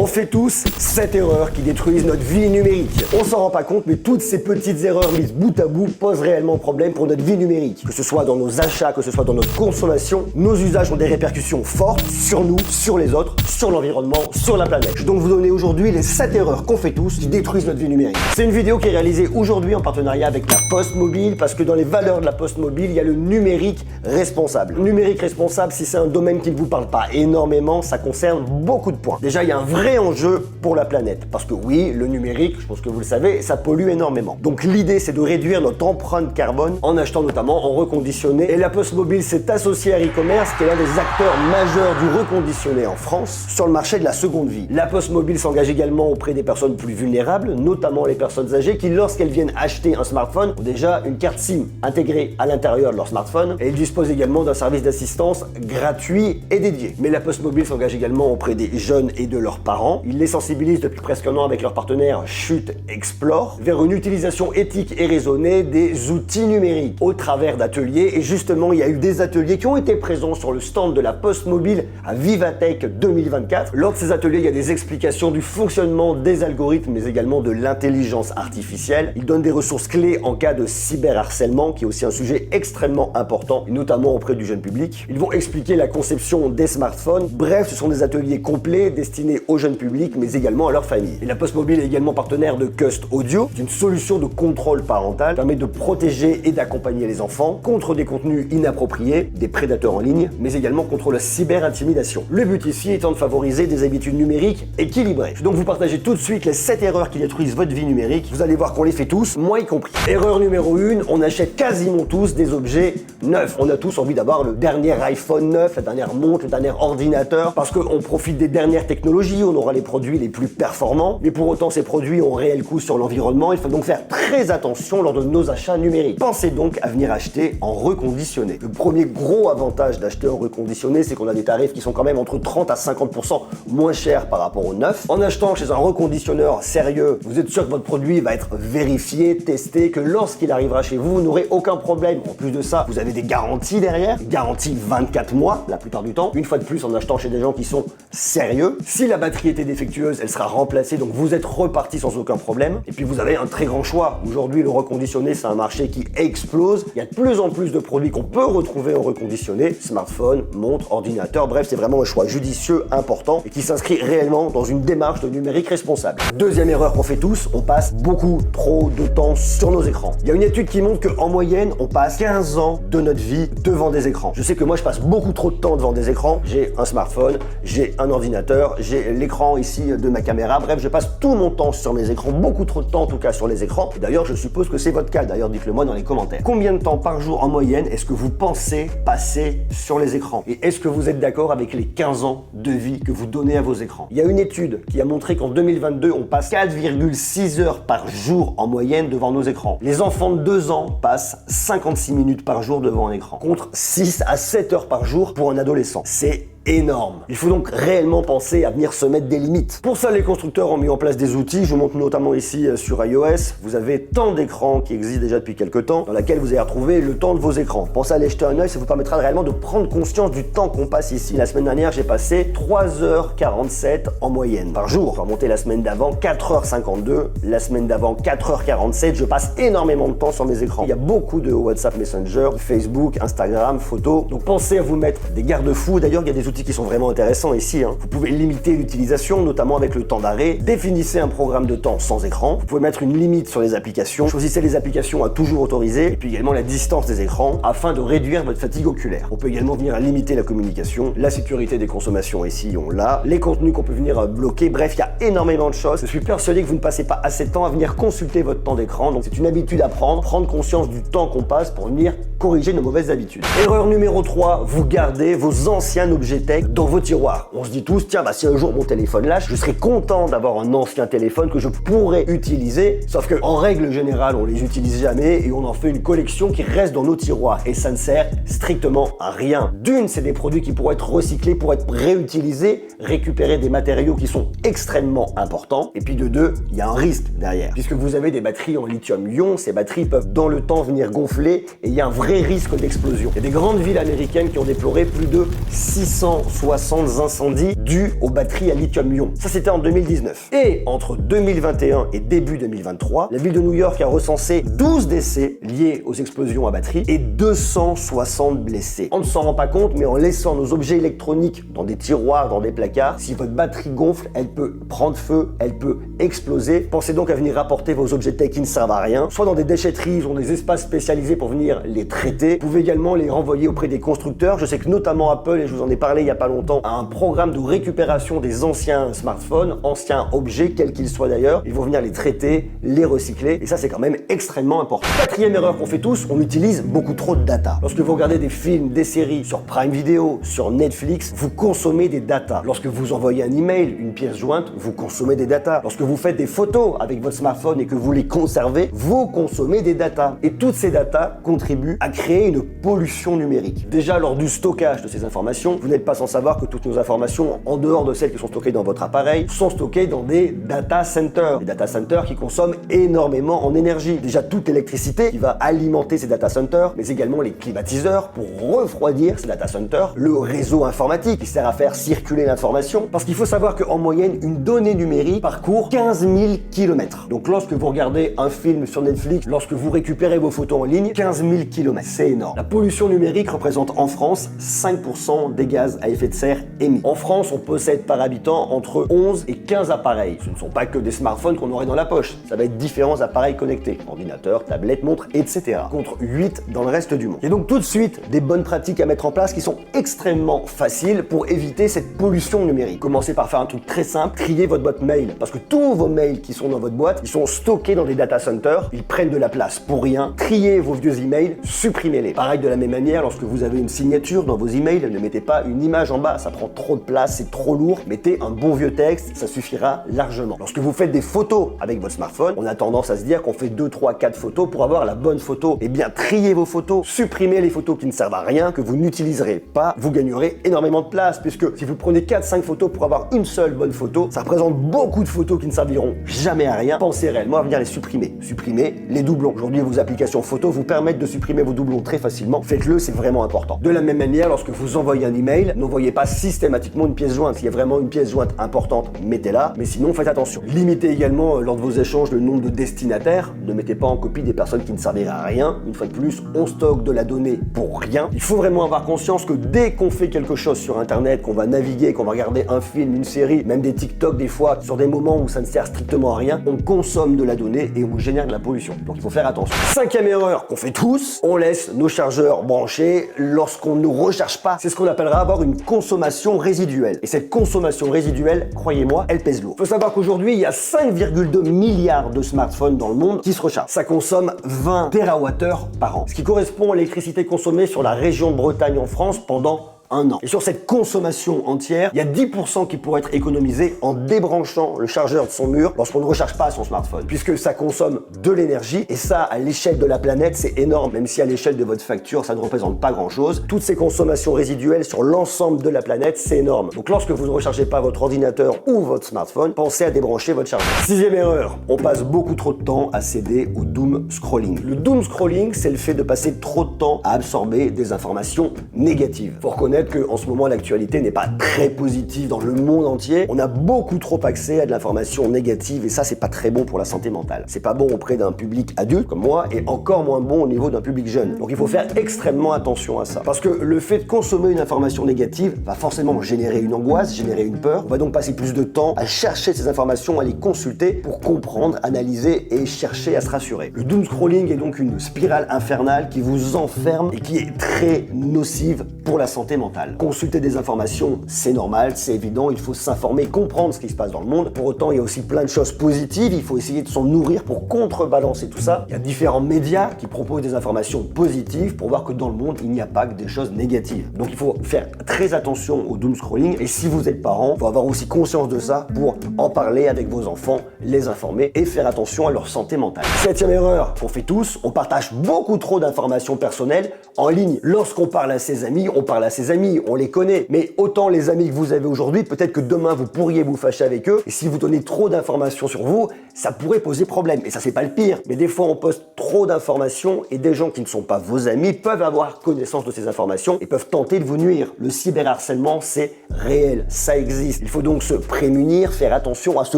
On fait tous 7 erreurs qui détruisent notre vie numérique. On s'en rend pas compte, mais toutes ces petites erreurs mises bout à bout posent réellement problème pour notre vie numérique. Que ce soit dans nos achats, que ce soit dans notre consommation, nos usages ont des répercussions fortes sur nous, sur les autres, sur l'environnement, sur la planète. Je vais donc vous donner aujourd'hui les 7 erreurs qu'on fait tous qui détruisent notre vie numérique. C'est une vidéo qui est réalisée aujourd'hui en partenariat avec la Poste Mobile parce que dans les valeurs de la Poste Mobile, il y a le numérique responsable. Le numérique responsable, si c'est un domaine qui ne vous parle pas énormément, ça concerne beaucoup de points. Déjà, il y a un vrai enjeu pour la planète parce que oui, le numérique, je pense que vous le savez, ça pollue énormément. Donc l'idée, c'est de réduire notre empreinte carbone en achetant notamment en reconditionné. Et la Poste Mobile s'est associée à e-commerce, qui est l'un des acteurs majeurs du reconditionné en France sur le marché de la seconde vie. La Poste Mobile s'engage également auprès des personnes plus vulnérables, notamment les personnes âgées qui, lorsqu'elles viennent acheter un smartphone, ont déjà une carte SIM intégrée à l'intérieur de leur smartphone et ils disposent également d'un service d'assistance gratuit et dédié. Mais la Poste Mobile s'engage également auprès des jeunes et de leurs parents. Ils les sensibilisent depuis presque un an avec leur partenaire Chute Explore vers une utilisation éthique et raisonnée des outils numériques au travers d'ateliers. Et justement, il y a eu des ateliers qui ont été présents sur le stand de la Poste Mobile à Vivatech 2024. Lors de ces ateliers, il y a des explications du fonctionnement des algorithmes, mais également de l'intelligence artificielle. Ils donnent des ressources clés en cas de cyberharcèlement, qui est aussi un sujet extrêmement important, et notamment auprès du jeune public. Ils vont expliquer la conception des smartphones. Bref, ce sont des ateliers complets destinés au jeune public, mais également à leur famille. Et la Poste Mobile est également partenaire de Cust Audio, une solution de contrôle parental qui permet de protéger et d'accompagner les enfants contre des contenus inappropriés, des prédateurs en ligne, mais également contre la cyber-intimidation. Le but ici étant de favoriser des habitudes numériques équilibrées. Je vais donc vous partager tout de suite les 7 erreurs qui détruisent votre vie numérique. Vous allez voir qu'on les fait tous, moi y compris. Erreur numéro 1, on achète quasiment tous des objets neufs. On a tous envie d'avoir le dernier iPhone neuf, la dernière montre, le dernier ordinateur, parce qu'on profite des dernières technologies, on aura les produits les plus performants, mais pour autant ces produits ont un réel coût sur l'environnement. Il faut donc faire très attention lors de nos achats numériques. Pensez donc à venir acheter en reconditionné. Le premier gros avantage d'acheter en reconditionné, c'est qu'on a des tarifs qui sont quand même entre 30 à 50% moins chers par rapport au neuf. En achetant chez un reconditionneur sérieux, vous êtes sûr que votre produit va être vérifié, testé, que lorsqu'il arrivera chez vous, vous n'aurez aucun problème. En plus de ça, vous avez des garanties derrière, garantie 24 mois la plupart du temps. Une fois de plus, en achetant chez des gens qui sont sérieux. Si la batterie était défectueuse, elle sera remplacée, donc vous êtes reparti sans aucun problème. Et puis vous avez un très grand choix. Aujourd'hui, le reconditionné, c'est un marché qui explose. Il y a de plus en plus de produits qu'on peut retrouver en reconditionné. Smartphone, montre, ordinateur, bref, c'est vraiment un choix judicieux, important et qui s'inscrit réellement dans une démarche de numérique responsable. Deuxième erreur qu'on fait tous, on passe beaucoup trop de temps sur nos écrans. Il y a une étude qui montre qu'en moyenne, on passe 15 ans de notre vie devant des écrans. Je sais que moi, je passe beaucoup trop de temps devant des écrans. J'ai un smartphone, j'ai un ordinateur, j'ai l'écran ici de ma caméra. Bref, je passe tout mon temps sur mes écrans, beaucoup trop de temps en tout cas sur les écrans. Et d'ailleurs, je suppose que c'est votre cas. D'ailleurs, dites-le moi dans les commentaires. Combien de temps par jour en moyenne est-ce que vous pensez passer sur les écrans? Et est-ce que vous êtes d'accord avec les 15 ans de vie que vous donnez à vos écrans? Il y a une étude qui a montré qu'en 2022, on passe 4,6 heures par jour en moyenne devant nos écrans. Les enfants de 2 ans passent 56 minutes par jour devant un écran, contre 6 à 7 heures par jour pour un adolescent. C'est énorme. Il faut donc réellement penser à venir se mettre des limites. Pour ça, les constructeurs ont mis en place des outils. Je vous montre notamment ici sur iOS. Vous avez tant d'écrans qui existent déjà depuis quelques temps, dans laquelle vous allez retrouver le temps de vos écrans. Pensez à aller jeter un œil, ça vous permettra réellement de prendre conscience du temps qu'on passe ici. La semaine dernière, j'ai passé 3h47 en moyenne par jour. Je vais remonter la semaine d'avant, 4h52. La semaine d'avant, 4h47. Je passe énormément de temps sur mes écrans. Il y a beaucoup de WhatsApp Messenger, Facebook, Instagram, photos. Donc pensez à vous mettre des garde-fous. D'ailleurs, il y a des outils qui sont vraiment intéressants ici. Vous pouvez limiter l'utilisation, notamment avec le temps d'arrêt. Définissez un programme de temps sans écran. Vous pouvez mettre une limite sur les applications. Choisissez les applications à toujours autoriser. Et puis également la distance des écrans afin de réduire votre fatigue oculaire. On peut également venir limiter la communication, la sécurité des consommations ici, on l'a, les contenus qu'on peut venir bloquer. Bref, il y a énormément de choses. Je suis persuadé que vous ne passez pas assez de temps à venir consulter votre temps d'écran. Donc c'est une habitude à prendre conscience du temps qu'on passe pour venir corriger nos mauvaises habitudes. Erreur numéro 3, vous gardez vos anciens objets tech dans vos tiroirs. On se dit tous, tiens, si un jour mon téléphone lâche, je serais content d'avoir un ancien téléphone que je pourrais utiliser. Sauf que, en règle générale, on les utilise jamais et on en fait une collection qui reste dans nos tiroirs et ça ne sert strictement à rien. D'une, c'est des produits qui pourraient être recyclés, pourraient être réutilisés, récupérer des matériaux qui sont extrêmement importants. Et puis de deux, il y a un risque derrière. Puisque vous avez des batteries en lithium-ion, ces batteries peuvent dans le temps venir gonfler et il y a un vrai risque d'explosion. Il y a des grandes villes américaines qui ont déploré plus de 600 260 incendies dus aux batteries à lithium-ion. Ça, c'était en 2019. Et entre 2021 et début 2023, la ville de New York a recensé 12 décès liés aux explosions à batterie et 260 blessés. On ne s'en rend pas compte, mais en laissant nos objets électroniques dans des tiroirs, dans des placards, si votre batterie gonfle, elle peut prendre feu, elle peut exploser. Pensez donc à venir rapporter vos objets tech qui ne servent à rien, soit dans des déchetteries ou des espaces spécialisés pour venir les traiter. Vous pouvez également les renvoyer auprès des constructeurs. Je sais que notamment Apple, et je vous en ai parlé il n'y a pas longtemps, a un programme de récupération des anciens smartphones, anciens objets, quels qu'ils soient d'ailleurs. Ils vont venir les traiter, les recycler, et ça c'est quand même extrêmement important. Quatrième erreur qu'on fait tous, on utilise beaucoup trop de data. Lorsque vous regardez des films, des séries sur Prime Video, sur Netflix, vous consommez des data. Lorsque vous envoyez un email, une pièce jointe, vous consommez des data. Lorsque vous faites des photos avec votre smartphone et que vous les conservez, vous consommez des data. Et toutes ces data contribuent à créer une pollution numérique. Déjà, lors du stockage de ces informations, vous n'êtes pas sans savoir que toutes nos informations, en dehors de celles qui sont stockées dans votre appareil, sont stockées dans des data centers. Des data centers qui consomment énormément en énergie. Déjà, toute l'électricité qui va alimenter ces data centers, mais également les climatiseurs pour refroidir ces data centers, le réseau informatique qui sert à faire circuler l'information. Parce qu'il faut savoir qu'en moyenne, une donnée numérique parcourt 15 000 km. Donc lorsque vous regardez un film sur Netflix, lorsque vous récupérez vos photos en ligne, 15 000 km, c'est énorme. La pollution numérique représente en France 5% des gaz à effet de serre émis. En France, on possède par habitant entre 11 et 15 appareils. Ce ne sont pas que des smartphones qu'on aurait dans la poche. Ça va être différents appareils connectés, ordinateurs, tablettes, montres, etc. Contre 8 dans le reste du monde. Il y a donc tout de suite des bonnes pratiques à mettre en place qui sont extrêmement faciles pour éviter cette pollution numérique. Commencez par faire un truc très simple, trier votre boîte mail. Parce que tous vos mails qui sont dans votre boîte, ils sont stockés dans des data centers, ils prennent de la place pour rien. Triez vos vieux emails, supprimez-les. Pareil de la même manière, lorsque vous avez une signature dans vos emails, ne mettez pas une image en bas, ça prend trop de place, c'est trop lourd. Mettez un bon vieux texte, ça suffira largement. Lorsque vous faites des photos avec votre smartphone, on a tendance à se dire qu'on fait 2, 3, 4 photos pour avoir la bonne photo. Eh bien, triez vos photos, supprimez les photos qui ne servent à rien, que vous n'utiliserez pas, vous gagnerez énormément de place, puisque si vous prenez 4, 5 photos pour avoir une seule bonne photo, ça représente beaucoup de photos qui ne serviront jamais à rien. Pensez réellement à venir les supprimer. Supprimez les doublons. Aujourd'hui, vos applications photo vous permettent de supprimer vos doublons très facilement. Faites-le, c'est vraiment important. De la même manière, lorsque vous envoyez un email, n'envoyez pas systématiquement une pièce jointe. S'il y a vraiment une pièce jointe importante, mettez-la. Mais sinon, faites attention. Limitez également, lors de vos échanges, le nombre de destinataires. Ne mettez pas en copie des personnes qui ne serviraient à rien. Une fois de plus, on stocke de la donnée pour rien. Il faut vraiment avoir conscience que dès qu'on fait quelque chose sur Internet, qu'on va naviguer, qu'on va regarder un film, une série, même des TikTok des fois, sur des moments où ça ne sert strictement à rien, on consomme de la donnée et on génère de la pollution. Donc il faut faire attention. Cinquième erreur qu'on fait tous, on laisse nos chargeurs branchés lorsqu'on ne recharge pas. C'est ce qu'on appellera avoir une consommation résiduelle. Et cette consommation résiduelle, croyez-moi, elle pèse lourd. Il faut savoir qu'aujourd'hui, il y a 5,2 milliards de smartphones dans le monde qui se rechargent. Ça consomme 20 TWh par an. Ce qui correspond à l'électricité consommée sur la région de Bretagne en France pendant un an. Et sur cette consommation entière, il y a 10% qui pourrait être économisé en débranchant le chargeur de son mur lorsqu'on ne recharge pas son smartphone. Puisque ça consomme de l'énergie et ça, à l'échelle de la planète, c'est énorme. Même si à l'échelle de votre facture, ça ne représente pas grand-chose. Toutes ces consommations résiduelles sur l'ensemble de la planète, c'est énorme. Donc lorsque vous ne rechargez pas votre ordinateur ou votre smartphone, pensez à débrancher votre chargeur. Sixième erreur, on passe beaucoup trop de temps à céder au doom scrolling. Le doom scrolling, c'est le fait de passer trop de temps à absorber des informations négatives. Faut reconnaître qu'en ce moment, l'actualité n'est pas très positive dans le monde entier. On a beaucoup trop accès à de l'information négative et ça, c'est pas très bon pour la santé mentale. C'est pas bon auprès d'un public adulte comme moi et encore moins bon au niveau d'un public jeune. Donc il faut faire extrêmement attention à ça. Parce que le fait de consommer une information négative va forcément générer une angoisse, générer une peur. On va donc passer plus de temps à chercher ces informations, à les consulter pour comprendre, analyser et chercher à se rassurer. Le doom scrolling est donc une spirale infernale qui vous enferme et qui est très nocive pour la santé mentale. Consulter des informations, c'est normal, c'est évident, il faut s'informer, comprendre ce qui se passe dans le monde. Pour autant, il y a aussi plein de choses positives, il faut essayer de s'en nourrir pour contrebalancer tout ça. Il y a différents médias qui proposent des informations positives pour voir que dans le monde, il n'y a pas que des choses négatives. Donc il faut faire très attention au doom scrolling et si vous êtes parent, il faut avoir aussi conscience de ça pour en parler avec vos enfants, les informer et faire attention à leur santé mentale. Septième erreur qu'on fait tous, on partage beaucoup trop d'informations personnelles en ligne. Lorsqu'on parle à ses amis, on parle à ses amis amis, on les connaît, mais autant les amis que vous avez aujourd'hui, peut-être que demain vous pourriez vous fâcher avec eux, et si vous donnez trop d'informations sur vous, ça pourrait poser problème. Et ça, c'est pas le pire, mais des fois on poste trop d'informations et des gens qui ne sont pas vos amis peuvent avoir connaissance de ces informations et peuvent tenter de vous nuire. Le cyberharcèlement, c'est réel, ça existe. Il faut donc se prémunir, faire attention à ce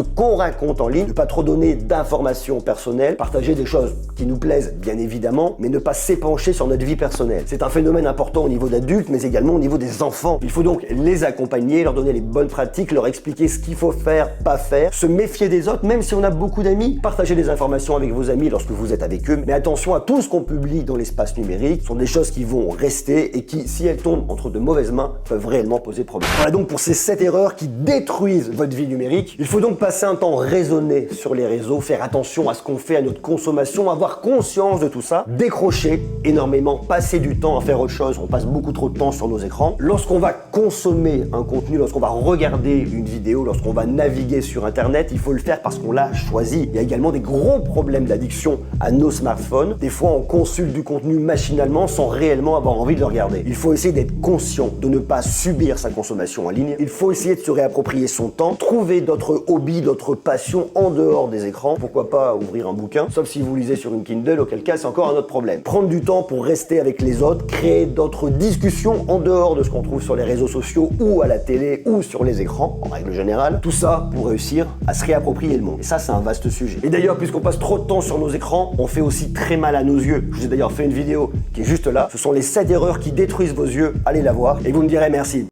qu'on raconte en ligne, ne pas trop donner d'informations personnelles, partager des choses qui nous plaisent bien évidemment, mais ne pas s'épancher sur notre vie personnelle. C'est un phénomène important au niveau d'adultes, mais également au niveau des enfants. Il faut donc les accompagner, leur donner les bonnes pratiques, leur expliquer ce qu'il faut faire, pas faire, se méfier des autres, même si on a beaucoup d'amis, partager des informations avec vos amis lorsque vous êtes avec eux, mais attention à tout ce qu'on publie dans l'espace numérique, ce sont des choses qui vont rester et qui, si elles tombent entre de mauvaises mains, peuvent réellement poser problème. Voilà donc pour ces 7 erreurs qui détruisent votre vie numérique. Il faut donc passer un temps raisonné sur les réseaux, faire attention à ce qu'on fait, à notre consommation, avoir conscience de tout ça, décrocher énormément, passer du temps à faire autre chose. On passe beaucoup trop de temps sur nos écrans. Lorsqu'on va consommer un contenu, lorsqu'on va regarder une vidéo, lorsqu'on va naviguer sur Internet, il faut le faire parce qu'on l'a choisi. Il y a également des gros problèmes d'addiction à nos smartphones. Des fois, on consulte du contenu machinalement sans réellement avoir envie de le regarder. Il faut essayer d'être conscient, de ne pas subir sa consommation en ligne. Il faut essayer de se réapproprier son temps, trouver d'autres hobbies, d'autres passions en dehors des écrans. Pourquoi pas ouvrir un bouquin, sauf si vous lisez sur une Kindle, auquel cas c'est encore un autre problème. Prendre du temps pour rester avec les autres, créer d'autres discussions en dehors de ce qu'on trouve sur les réseaux sociaux ou à la télé ou sur les écrans, en règle générale. Tout ça pour réussir à se réapproprier le monde. Et ça, c'est un vaste sujet. Et d'ailleurs, puisqu'on passe trop de temps sur nos écrans, on fait aussi très mal à nos yeux. Je vous ai d'ailleurs fait une vidéo qui est juste là. Ce sont les 7 erreurs qui détruisent vos yeux. Allez la voir et vous me direz merci.